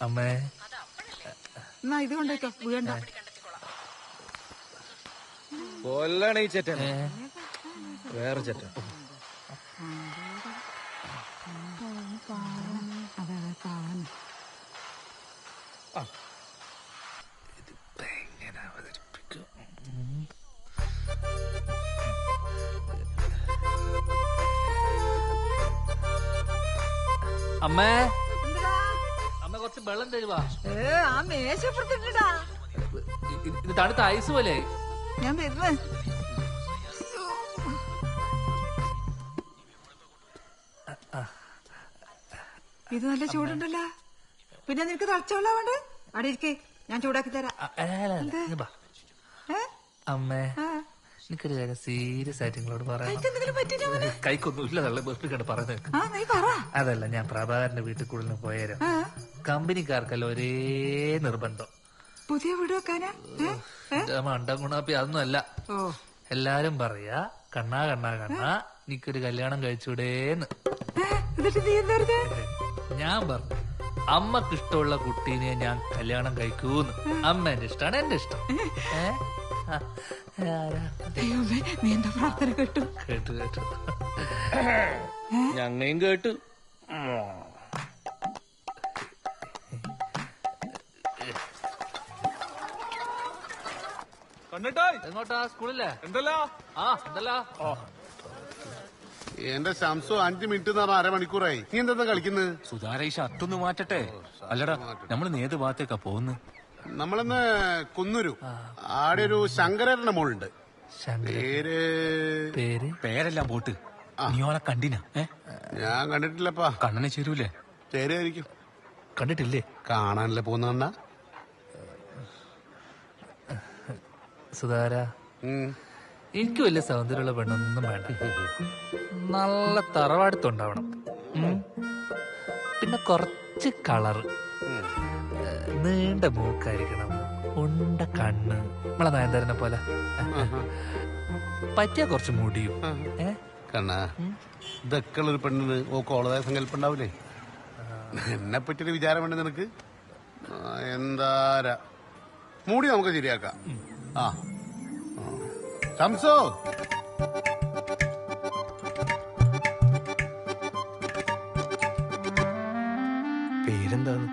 അമ്മേ എന്നാ ഇത് കൊണ്ടേക്കോ വീണ്ട. കൊല്ലണ ഈ ചേട്ടൻ വേറെ ചേട്ടൻ. എങ്ങനെ അവതരിപ്പിക്കും? അമ്മേ അമ്മ കുറച്ച് വെള്ളം തരുവാ. ആ മേശപ്പുറത്തിട്ടാ ഇത് തണുത്ത ഐസ് പോലെ. ഞാൻ വരുന്നേ. ഇത് നല്ല ചൂടുണ്ടല്ലോ. പിന്നെ നിനക്ക് തളച്ചോളാ വേണ്ട. അവിടെ ഇരിക്കേ, ഞാൻ ചൂടാക്കി തരാം. അമ്മേ എനിക്കൊരു കാര്യം സീരിയസ് ആയിട്ട് നിങ്ങളോട് പറയാം. കൈക്കൊന്നും ഇല്ല തള്ള വെറുപ്പിക്കണ്ട പറയുന്നത്. അതല്ല, ഞാൻ പ്രഭാകരന്റെ വീട്ടിൽ കൂടുതലും പോയാലും കമ്പനിക്കാർക്കല്ല ഒരേ നിർബന്ധം. പുതിയ വീട് വെക്കാനാ? മണ്ടം ഗുണാപ്പി അതൊന്നും അല്ല. എല്ലാരും പറയാ കണ്ണാ കണ്ണാ കണ്ണാ എനിക്കൊരു കല്യാണം കഴിച്ചൂടേന്ന്. ഞാൻ പറഞ്ഞു അമ്മക്ക് ഇഷ്ടമുള്ള കുട്ടീനെ ഞാൻ കല്യാണം കഴിക്കൂന്ന്. അമ്മേന്റെ ഇഷ്ടമാണ് എന്റെ ഇഷ്ടം. നീ എന്താ പ്രാർത്ഥന കേട്ടു? കേട്ടു കേട്ടു. ഞങ്ങയും കേട്ടു. എങ്ങോട്ടാ? സ്കൂളില്ലേ? എന്തല്ലോ എന്തല്ലോ എന്റെ ശംസു 5 മിനിറ്റ് എന്ന് പറഞ്ഞ അരമണിക്കൂറായി. നീ എന്താ കളിക്കുന്നത്? സുധാര ഈ ഷർട്ടൊന്ന് മാറ്റട്ടെ. അല്ലടാ നമ്മൾ ഏത് ഭാഗത്തേക്കാ പോകുന്നത്? നമ്മളിന്ന് കുന്നൂരു ആടെ ഒരു ശങ്കരന്റെ മോളുണ്ട്. പേര് പേരെല്ലാം പോട്ട്. നീ ഓളെ കണ്ടിനാ? ഞാൻ കണ്ടിട്ടില്ലപ്പാ. കണ്ണനെ ചേരൂലേ? ചേരുമായിരിക്കും. കണ്ടിട്ടില്ലേ? കാണാനല്ലേ പോകുന്ന സുധാര. എനിക്ക് വലിയ സൗന്ദര്യമുള്ള പെണ്ണൊന്നും വേണ്ട. നല്ല തറവാടുത്തുണ്ടാവണം. പിന്നെ കുറച്ച് കളറ്, നീണ്ട മൂക്കായിരിക്കണം, ഉണ്ട കണ്ണ്, നമ്മളെ നയൻതാരനെ പോലെ. പറ്റിയ കുറച്ച് മുടിയും. കണ്ണാ, ഇതൊക്കെ ഉള്ളൊരു പെണ്ണിന് ഓക്കോളതായ സങ്കല്പം ഉണ്ടാവില്ലേ? എന്നെ പറ്റിയൊരു വിചാരം വേണ്ട നിനക്ക്? എന്താ മൂടി നമുക്ക് ശരിയാക്കാം. ശംസോ, പേരെന്താന്ന്?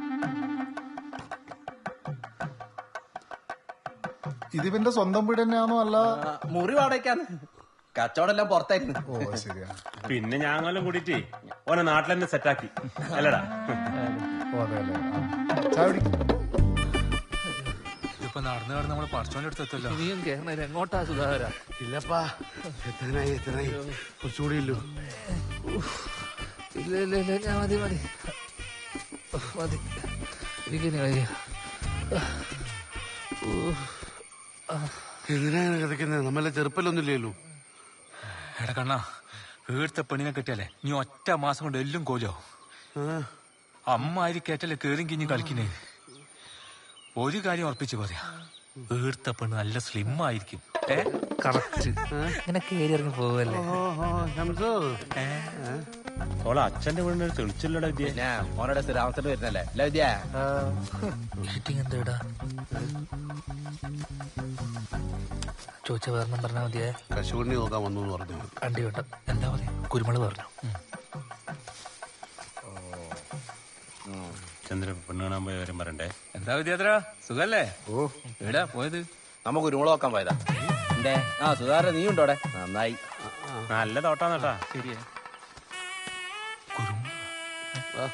ഇതിവന്റെ സ്വന്തം വീട് തന്നെയാണോ? അല്ല മുറി വാടകയ്ക്കാന്ന്. കച്ചവടം പുറത്തായിരുന്നു. ഓ ശരിയാ. പിന്നെ ഞാങ്ങെല്ലാം കൂടിയിട്ട് ഓനെ നാട്ടിൽ തന്നെ സെറ്റാക്കി അല്ലടാ. ഓ അതെ അല്ലേ. ചായ കുടിക്കും. ഇതിപ്പോ നടന്നു നടന്ന് നമ്മള് പറച്ചോന്റെ അടുത്ത് എത്തല്ലോ. നീയും കേരള എങ്ങോട്ടാ സുധാകര? ഇല്ലപ്പാ, എത്രനായി കുറച്ചുകൂടി ഇല്ലു. ഇല്ല ഇല്ല ഇല്ല, ഞാൻ മതി മതി മതി. എനിക്കിനി വയ്യ. എന്തിനാണ് കിടക്കുന്നത്? നമ്മളെ ചെറുപ്പല്ലൊന്നുമില്ലല്ലോ. എടാ കണ്ണാ, വീഴ്ത്ത പെണ്ണിനെ കിട്ടിയാലേ നീ ഒറ്റ മാസം കൊണ്ട് എല്ലാം കോലോ. അമ്മ ആരി കേട്ടല്ലേ കേറും കിഞ്ഞ് കളിക്കുന്നേ. ഒരു കാര്യം ഉറപ്പിച്ച് പറയാ, വീഴ്ത്ത പെണ്ണ് നല്ല സ്ലിം ആയിരിക്കും. കറക്റ്റ്. ഇങ്ങനെ കേറി ഇറങ്ങി പോവല്ലേ. ഓളെ അച്ഛന്റെ വീടിനൊരു തെളിച്ചില്ലടാ വിദ്യ. മോനോടെ സ്ഥിരാമസത്തിന് വരുന്നല്ലേ അല്ല വിദ്യ? മീറ്റിംഗ് എന്താ ചോദിച്ച വേറെ പറഞ്ഞാ മതിയേ. കശുവണ്ണി നോക്കാൻ വന്നു പറഞ്ഞു. വണ്ടി വേണ്ട. എന്താ പറയാ? കുരുമുളക് പറഞ്ഞു. ചന്ദ്രൻ പെണ്ണ് കാണാൻ പോയ കാര്യം പറയണ്ടേ? എന്താ വിദ്യാധര, സുഖല്ലേ? ഓ എവിടാ പോയത്? നമുക്ക് കുരുമുളക് നോക്കാൻ പോയതാ. എന്തേ? സുധാര നീ ഉണ്ടോടെ? നന്നായി. നല്ല തോട്ടാന്നട്ടാ. ശരിയാ. വാ